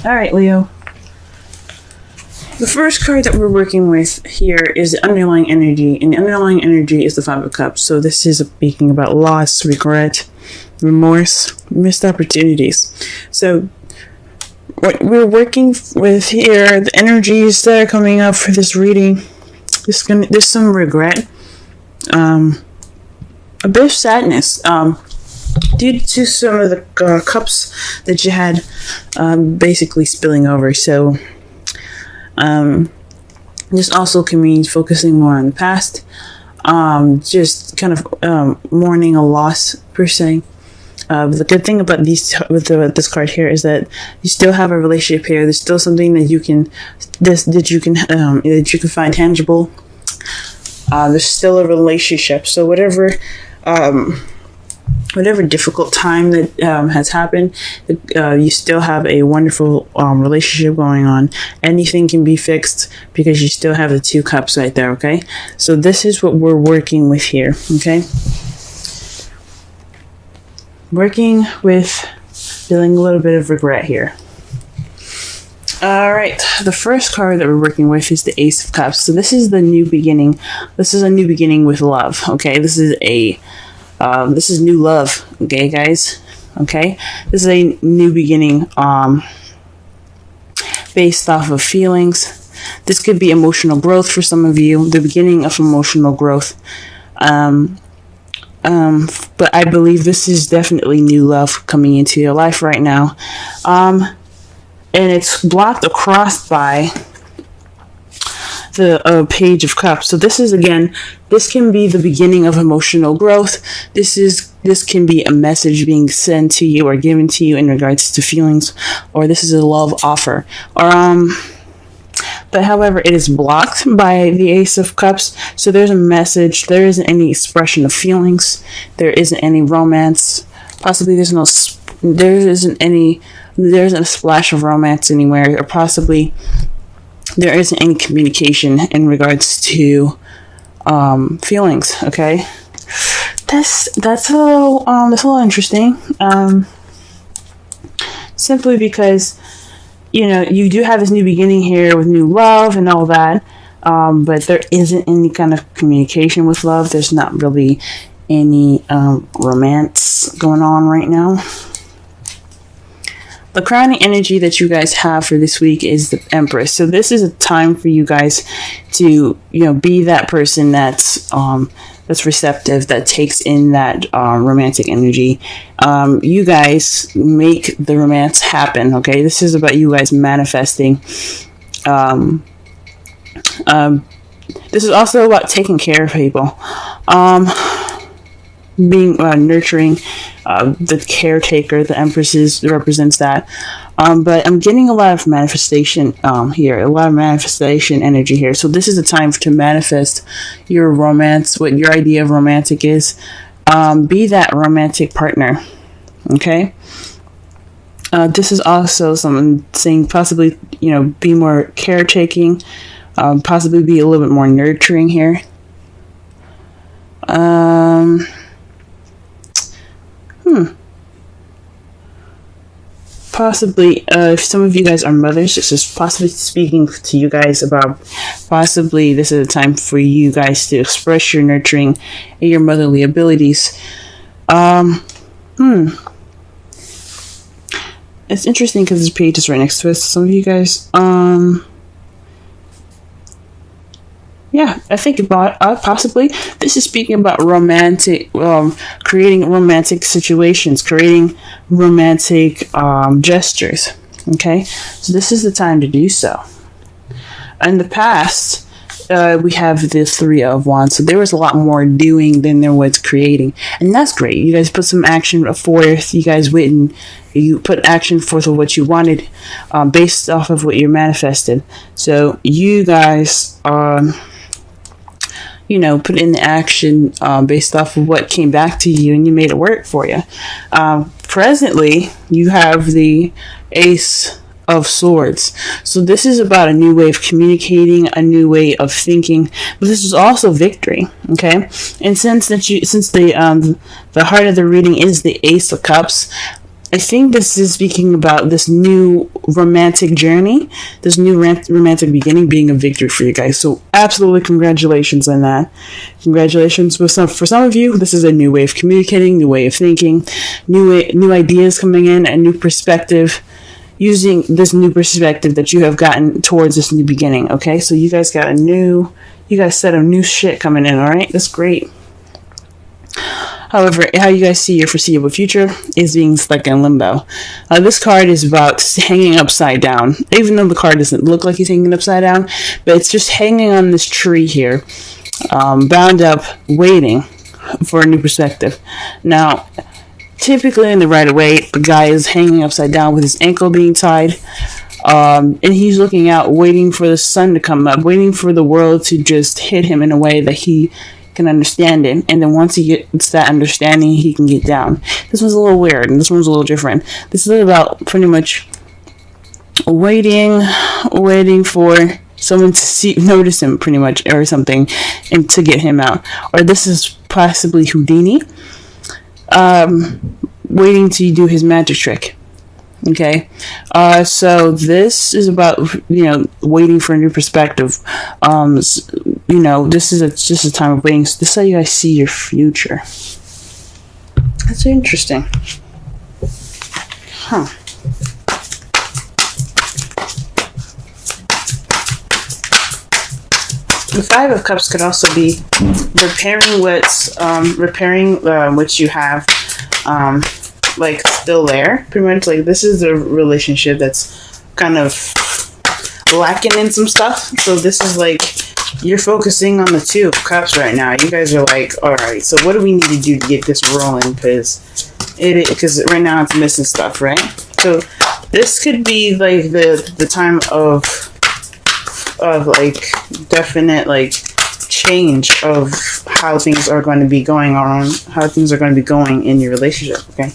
All right, Leo. The first card that we're working with here is the underlying energy, and the underlying energy is the Five of Cups. So this is speaking about loss, regret, remorse, missed opportunities. So what we're working with here, the energies that are coming up for this reading, there's some regret, a bit of sadness, due to some of the cups that you had basically spilling over. So this also can mean focusing more on the past, just kind of mourning a loss per se. The good thing about this card here is that you still have a relationship here. There's still something that you can find tangible. There's still a relationship. So whatever difficult time that has happened, you still have a wonderful relationship going on. Anything can be fixed because you still have the Two Cups right there, okay? So this is what we're working with here, okay? Working with feeling a little bit of regret here. All right, the first card that we're working with is the Ace of Cups. So this is the new beginning. This is a new beginning with love, okay? This is new love, okay, guys? Okay, this is a new beginning based off of feelings. This could be emotional growth for some of you, the beginning of emotional growth. But I believe this is definitely new love coming into your life right now. And it's blocked across by the Page of Cups. So this can be the beginning of emotional growth. This can be a message being sent to you or given to you in regards to feelings, or this is a love offer. But however, it is blocked by the Ace of Cups. So there's a message. There isn't any expression of feelings. There isn't any romance. Possibly there isn't a splash of romance anywhere, or possibly there isn't any communication in regards to feelings. Okay, that's a little interesting. Simply because you do have this new beginning here with new love and all that, but there isn't any kind of communication with love. There's not really any romance going on right now. The crowning energy that you guys have for this week is the Empress. So this is a time for you guys to, be that person that's receptive, that takes in that romantic energy. You guys make the romance happen, okay? This is about you guys manifesting. This is also about taking care of people. Being nurturing, the caretaker, the Empress represents that. But I'm getting a lot of manifestation here, a lot of manifestation energy here. So this is a time to manifest your romance, what your idea of romantic is. Be that romantic partner, okay? This is also someone saying possibly, be more caretaking, possibly be a little bit more nurturing here. Possibly, if some of you guys are mothers, this is possibly speaking to you guys about possibly this is a time for you guys to express your nurturing and your motherly abilities. It's interesting because this page is right next to us. Some of you guys, yeah, I think about possibly this is speaking about romantic, creating romantic situations, creating romantic gestures. Okay, so this is the time to do so. In the past, we have the Three of Wands, so there was a lot more doing than there was creating, and that's great. You guys put some action forth. You guys went and you put action forth of what you wanted, based off of what you manifested. So you guys put in the action based off of what came back to you, and you made it work for you. Presently, you have the Ace of Swords. So this is about a new way of communicating, a new way of thinking, but this is also victory, okay? And since the heart of the reading is the Ace of Cups, I think this is speaking about this new romantic journey, this new romantic beginning being a victory for you guys. So absolutely congratulations on that. Congratulations. For some of you, this is a new way of communicating, new way of thinking, new ideas coming in, a new perspective, using this new perspective that you have gotten towards this new beginning. Okay, so you guys got you got a set of new shit coming in. All right, that's great. However, how you guys see your foreseeable future is being stuck in limbo. This card is about hanging upside down, even though the card doesn't look like he's hanging upside down, but it's just hanging on this tree here, bound up, waiting for a new perspective. Now, typically in the Rider-Waite, the guy is hanging upside down with his ankle being tied, and he's looking out, waiting for the sun to come up, waiting for the world to just hit him in a way that he can understand it, and then once he gets that understanding, he can get down. This one's a little weird, and this one's a little different. This is about pretty much waiting for someone to notice him, pretty much, or something, and to get him out. Or this is possibly Houdini, waiting to do his magic trick. Okay, so this is about, waiting for a new perspective. This is just a time of waiting. So this is how you guys see your future. That's interesting. Huh. The Five of Cups could also be repairing what you have, still there, pretty much. Like, this is a relationship that's kind of lacking in some stuff. So this is like, you're focusing on the Two of Cups right now. You guys are like, all right, so what do we need to do to get this rolling? Because right now it's missing stuff, right? So this could be like the time of like definite like change of how things are going to be going on, how things are going to be going in your relationship. Okay,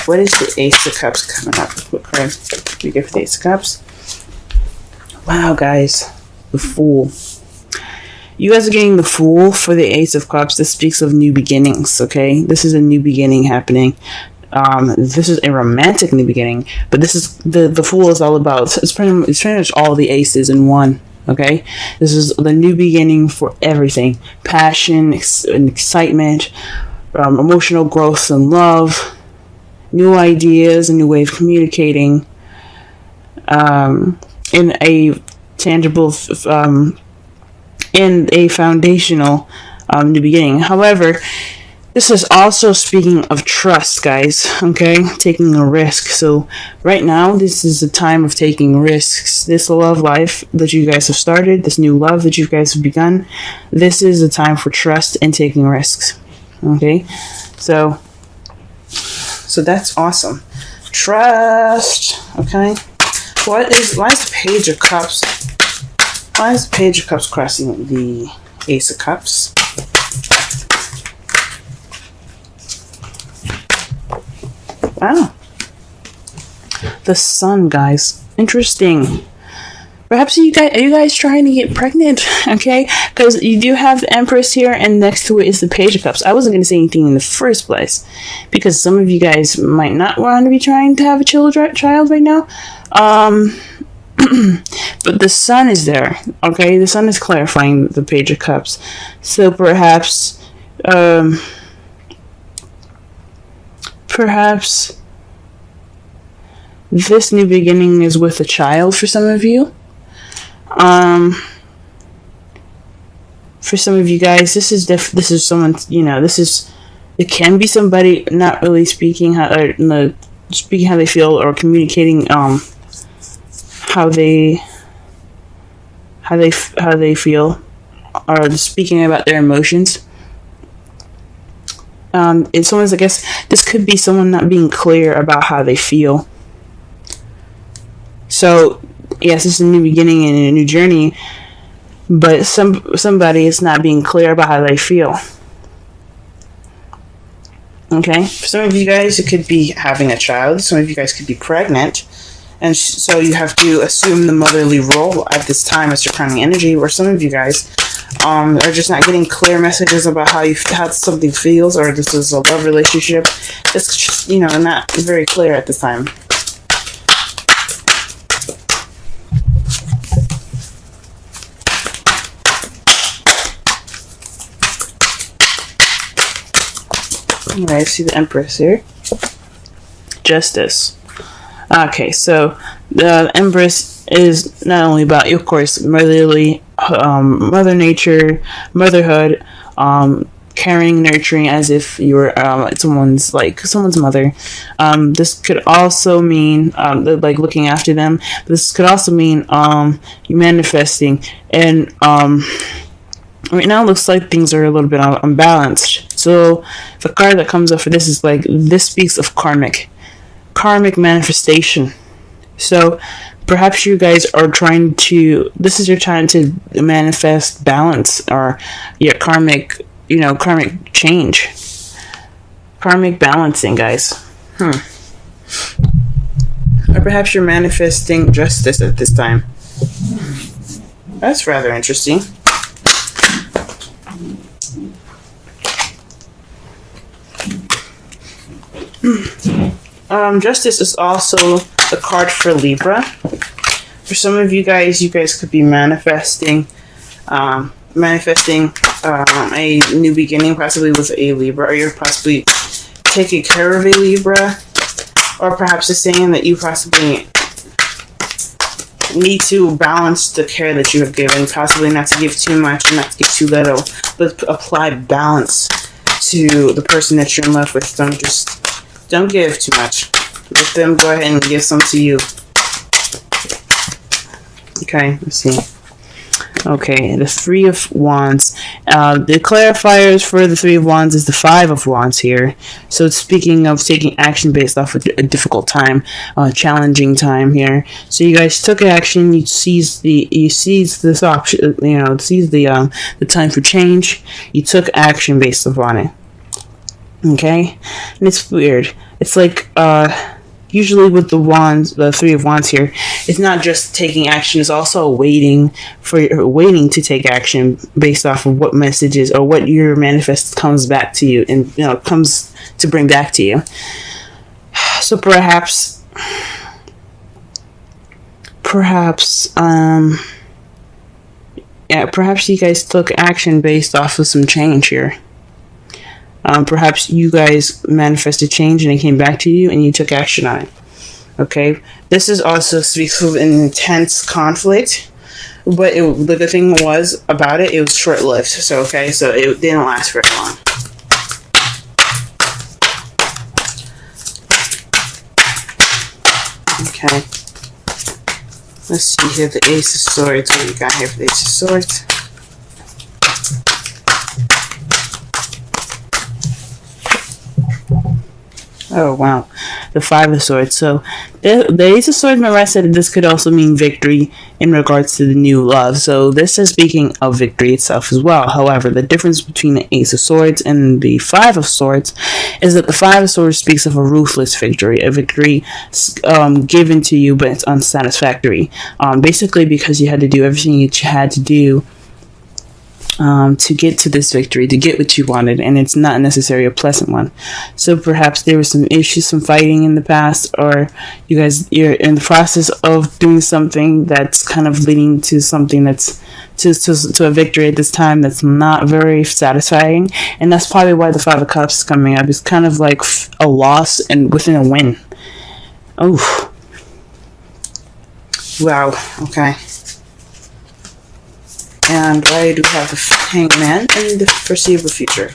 what is the Ace of Cups coming up? What card do we get for the Ace of Cups? Wow, guys, the Fool. You guys are getting the Fool for the Ace of Cups. This speaks of new beginnings. Okay, this is a new beginning happening. This is a romantic new beginning, but this is the Fool is all about. It's pretty much all the aces in one. Okay, this is the new beginning for everything: passion and excitement, emotional growth and love, new ideas, a new way of communicating, in a tangible, in a foundational new beginning. However, this is also speaking of trust, guys, okay? Taking a risk. So right now, this is a time of taking risks. This love life that you guys have started, this new love that you guys have begun, this is a time for trust and taking risks, okay? So that's awesome. Trust, okay? Why is the Page of Cups? Why is the Page of Cups crossing the Ace of Cups? Wow. The Sun, guys. Interesting. Perhaps are you guys trying to get pregnant? Okay? Because you do have the Empress here, and next to it is the Page of Cups. I wasn't going to say anything in the first place, because some of you guys might not want to be trying to have a child right now. But the Sun is there. Okay? The Sun is clarifying the Page of Cups. So perhaps this new beginning is with a child for some of you. For some of you guys, this is someone, it can be somebody not really speaking how they feel, or communicating how they feel, or speaking about their emotions. It's someone's, I guess, this could be someone not being clear about how they feel. So, yes, this is a new beginning and a new journey, but somebody is not being clear about how they feel. Okay? For some of you guys, it could be having a child. Some of you guys could be pregnant, and so you have to assume the motherly role at this time as your crowning energy, or some of you guys are just not getting clear messages about how something feels, or this is a love relationship. It's just, you know, not very clear at this time. Alright, see the Empress here. Justice. Okay, so the Empress is not only about, of course, motherly, mother nature, motherhood, caring, nurturing, as if you were someone's mother. This could also mean like looking after them. This could also mean you manifesting, and right now it looks like things are a little bit unbalanced. So the card that comes up for this is like, this speaks of karmic manifestation. So perhaps you guys are trying to, this is your time to manifest balance, or your karmic change. Karmic balancing, guys. Or perhaps you're manifesting justice at this time. That's rather interesting. Justice is also the card for Libra. For some of you guys could be manifesting a new beginning, possibly with a Libra, or you're possibly taking care of a Libra, or perhaps it's saying that you possibly need to balance the care that you have given, possibly not to give too much and not to give too little, but apply balance to the person that you're in love with. Don't give too much. Let them go ahead and give some to you. Okay, let's see. Okay, the Three of Wands. The clarifiers for the Three of Wands is the Five of Wands here. So it's speaking of taking action based off of a difficult time, challenging time here. So you guys took action. You seized this option. Seized the time for change. You took action based upon it. Okay, and it's weird. It's like usually with the Three of Wands here, it's not just taking action, it's also waiting to take action based off of what messages or what your manifest comes back to you, and comes to bring back to you. So perhaps you guys took action based off of some change here. Perhaps you guys manifested change and it came back to you and you took action on it. Okay, this is also speaks of an intense conflict, but the good thing was about it, it was short-lived. So it didn't last very long. Okay, let's see here, the Ace of Swords. What do we got here for the Ace of Swords? Oh, wow. The Five of Swords. So, the Ace of Swords, remember I said that this could also mean victory in regards to the new love. So, this is speaking of victory itself as well. However, the difference between the Ace of Swords and the Five of Swords is that the Five of Swords speaks of a ruthless victory. A victory given to you, but it's unsatisfactory. Basically, because you had to do everything that you had to do to get to this victory, to get what you wanted, and it's not necessarily a pleasant one. So perhaps there were some issues, some fighting in the past, or you're in the process of doing something that's kind of leading to something that's to a victory at this time that's not very satisfying, and that's probably why the Five of Cups is coming up. It's kind of like a loss and within a win. Oh, wow. Okay. And I do have the Hangman in the foreseeable future.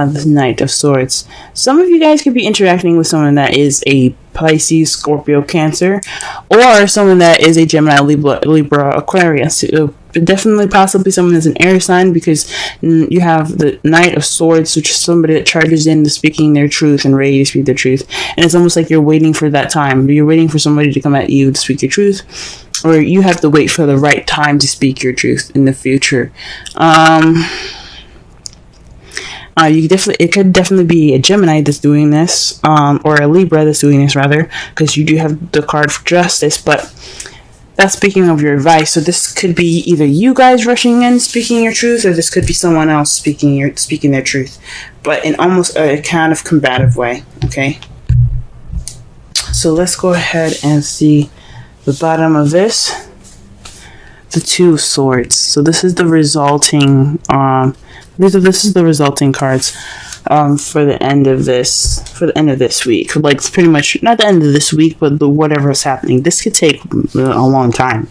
The Knight of Swords. Some of you guys could be interacting with someone that is a Pisces, Scorpio, Cancer, or someone that is a Gemini, Libra, Aquarius. definitely possibly someone that's an air sign, because you have the Knight of Swords, which is somebody that charges in to speaking their truth and ready to speak their truth. And it's almost like you're waiting for that time. You're waiting for somebody to come at you to speak your truth, or you have to wait for the right time to speak your truth in the future. It could definitely be a Gemini that's doing this, or a Libra that's doing this, rather, because you do have the card for Justice. But that's speaking of your advice. So this could be either you guys rushing in speaking your truth, or this could be someone else speaking their truth, but in almost a kind of combative way. Okay. So let's go ahead and see the bottom of this. The Two of Swords. So this is the resulting. This is the resulting cards for the end of this week. Like, it's pretty much not the end of this week, but whatever is happening. This could take a long time.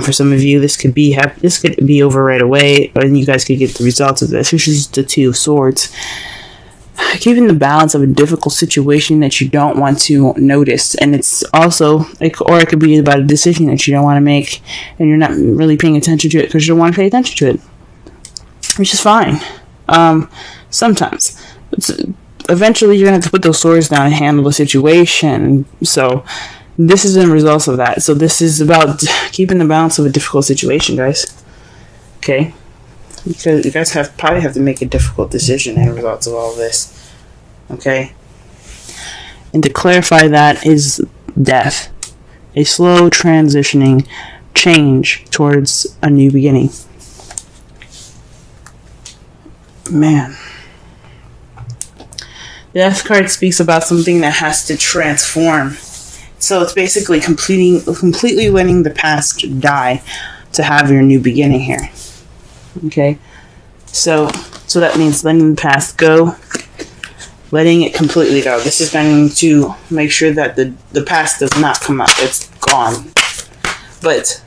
For some of you, this could be over right away, and you guys could get the results of this, which is the Two of Swords. Keeping the balance of a difficult situation that you don't want to notice, and it's also, or it could be about a decision that you don't want to make, and you're not really paying attention to it because you don't want to pay attention to it, which is fine. Sometimes eventually you're gonna have to put those swords down and handle the situation. So this is the results of that. So this is about keeping the balance of a difficult situation, guys. Okay. Because you guys probably have to make a difficult decision as a result of all this. Okay? And to clarify, that is death. A slow transitioning change towards a new beginning. Man. The Death card speaks about something that has to transform. So it's basically completely letting the past die to have your new beginning here. Okay, so that means letting the past go, letting it completely go. This is going to make sure that the past does not come up. It's gone. But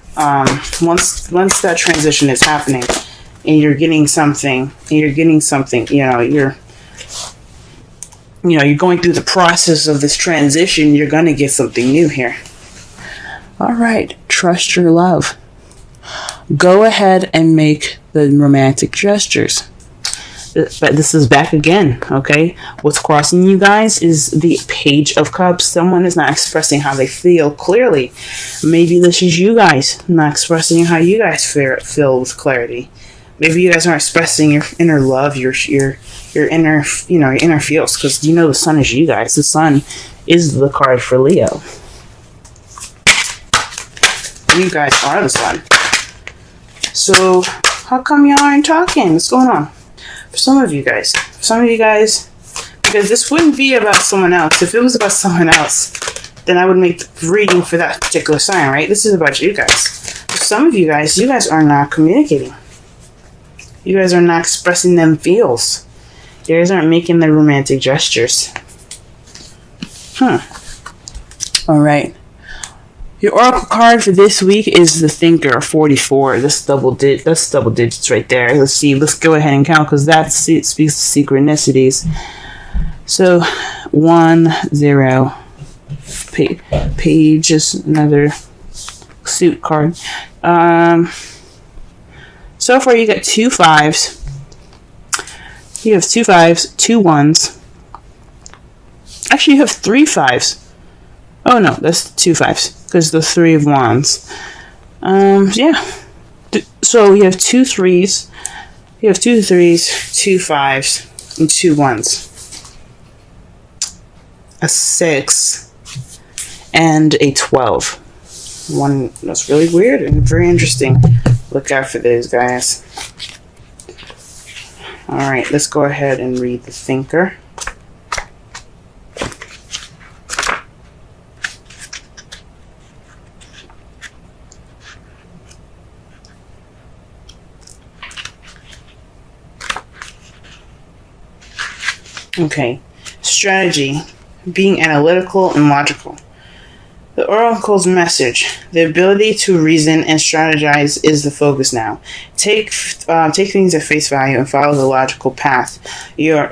once that transition is happening, and you're getting something, you're going through the process of this transition, you're going to get something new here. All right, trust your love. Go ahead and make the romantic gestures. But this is back again, okay? What's crossing you guys is the Page of Cups. Someone is not expressing how they feel clearly. Maybe this is you guys not expressing how you guys feel with clarity. Maybe you guys aren't expressing your inner love, your inner, your inner feels, because the sun is you guys. The sun is the card for Leo. You guys are the sun. So, how come y'all aren't talking? What's going on? For some of you guys, because this wouldn't be about someone else. If it was about someone else, then I would make the reading for that particular sign, right? This is about you guys. For some of you guys are not communicating. You guys are not expressing them feels. You guys aren't making the romantic gestures. All right. Your oracle card for this week is the Thinker, 44. That's double digits right there. Let's see. Let's go ahead and count, because that speaks to synchronicities. So 1, 0. Page is another suit card. So far you got 2 5s. You have 2 5s, 2 1s. Actually, you have 3 5s. Oh no, that's 2 5s, because the 3 of Wands. Yeah. So you have 2 3s. You have 2 3s, 2 5s, and 2 1s. A 6 and a 12. One that's really weird and very interesting. Look out for those, guys. Alright, let's go ahead and read the Thinker. Okay, strategy, being analytical and logical. The oracle's message: the ability to reason and strategize is the focus now. Take things at face value and follow the logical path. Your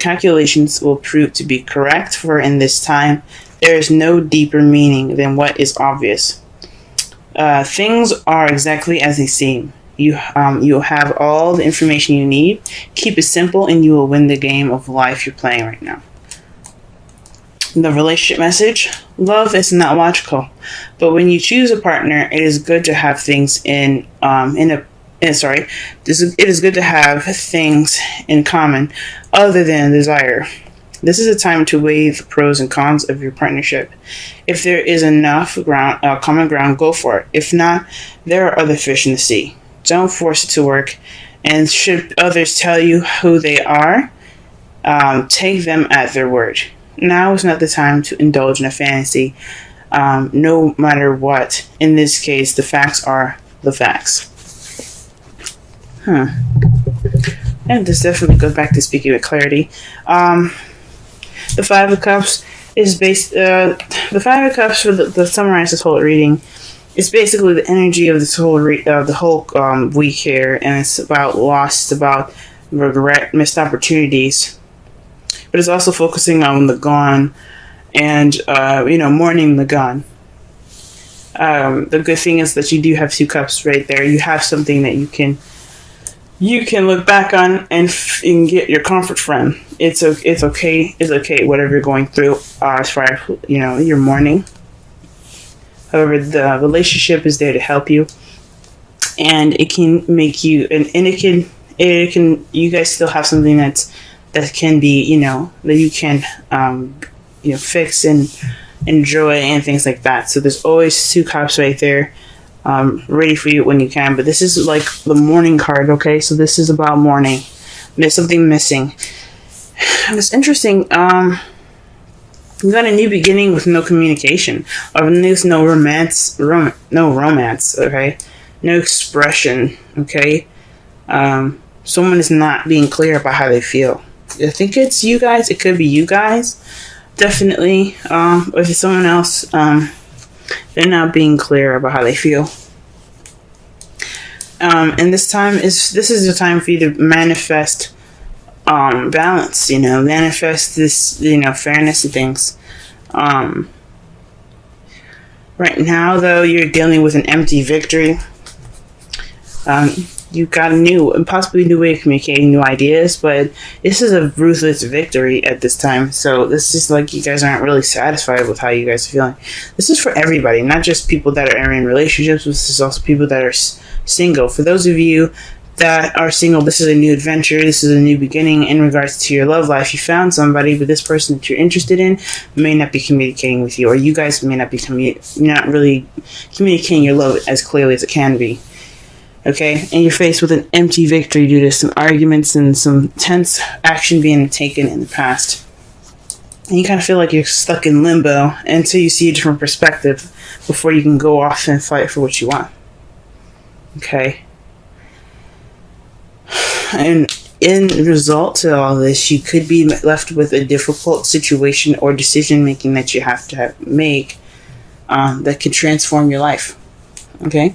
calculations will prove to be correct, for in this time there is no deeper meaning than what is obvious. Things are exactly as they seem. You'll have all the information you need. Keep it simple, and you will win the game of life you're playing right now. The relationship message: love is not logical, but when you choose a partner, it is good to have things it is good to have things in common other than desire. This is a time to weigh the pros and cons of your partnership. If there is enough common ground, go for it. If not, there are other fish in the sea. Don't force it to work. And should others tell you who they are, take them at their word. Now is not the time to indulge in a fantasy, no matter what. In this case, the facts are the facts. And this definitely goes back to speaking with clarity. The Five of Cups is the Five of Cups, for the summarize this whole reading, is basically the energy of this whole the whole week here, and it's about loss, it's about regret, missed opportunities, but it's also focusing on the gone, and mourning the gone. The good thing is that you do have two cups right there. You have something that you can look back on and get your comfort from. It's okay. Whatever you're going through, as far as your mourning. However, the relationship is there to help you, and it can make you, and it can. You guys still have something that can be, that you can, fix and enjoy and things like that. So there's always two cups right there. Ready for you when you can, but this is like the mourning card, okay? So this is about mourning. There's something missing. And it's interesting. You got a new beginning with no communication. There's no romance. No romance, okay? No expression, okay? Someone is not being clear about how they feel. I think it's you guys. It could be you guys. Definitely. If it's someone else, they're not being clear about how they feel. And this is the time for you to manifest balance, manifest this, fairness and things. Right now, though, you're dealing with an empty victory. You've got a new and possibly new way of communicating, new ideas, but this is a ruthless victory at this time. So this is like you guys aren't really satisfied with how you guys are feeling. This is for everybody, not just people that are in relationships. This is also people that are single. For those of you that are single, this is a new adventure. This is a new beginning in regards to your love life. You found somebody, but this person that you're interested in may not be communicating with you, or you guys may not be not really communicating your love as clearly as it can be. Okay, and you're faced with an empty victory due to some arguments and some tense action being taken in the past. And you kind of feel like you're stuck in limbo until you see a different perspective before you can go off and fight for what you want. Okay. And in result to all this, you could be left with a difficult situation or decision making that you have to make that could transform your life. Okay.